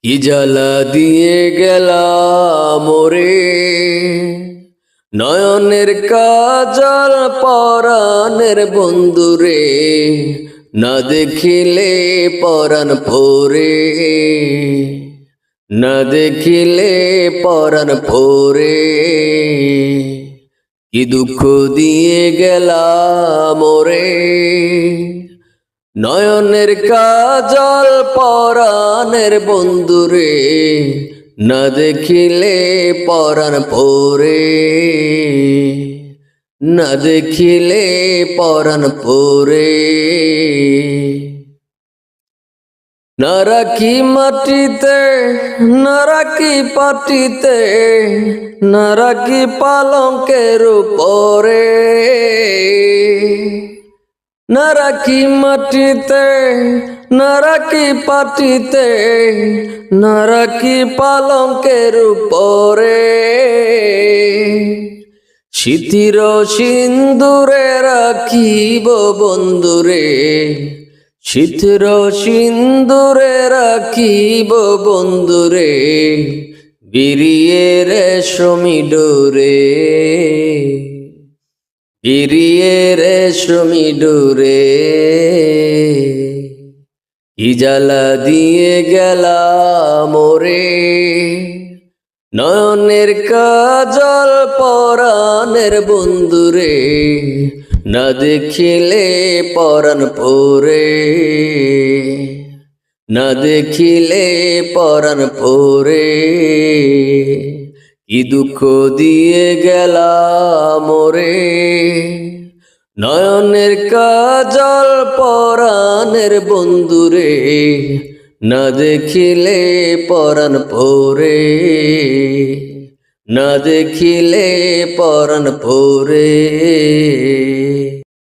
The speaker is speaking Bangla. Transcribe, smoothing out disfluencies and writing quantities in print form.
কি জ্বালা দিয়ে গেলাম মোরে, নয়নের কাজল পরাণের বন্ধুরে, না দেখিলে পরাণ ভোরে, না দেখিলে পরাণ ভোরে। কি দুঃখ দিয়ে গেলাম মোরে, নয়নের কাজল পরাণের বন্ধুরে, না দেখিলে পরাণ ভোরে, না দেখিলে পরাণ ভোরে। না রাখি মাটিতে, না রাখি পাটিতে, না রাখি পালঙ্কের উপরে, না রাখি মাটিতে, না রাখি পাটিতে, না রাখি পালঙ্কের উপরে। স্মৃতির সিন্দুরে রাখিব বন্ধুরে, স্মৃতির সিন্দুরে রাখিব বন্ধুরে, বিরিয়ে রেশমি ডোরে, বিরিয়ে রেশমি ডোরে। কি জ্বালা দিয়ে গেলাম মোরে, নয়নের কাজল পরাণের বন্ধুরে, না দেখিলে পরাণ ভোরে, না দেখিলে পরাণ ভোরে। কি দুঃখ দিয়ে গেলাম মোরে, নয়নের কাজল পরাণের বন্ধুরে, না দেখিলে পরাণ ভোরে, না দেখিলে পরাণ ভোরে।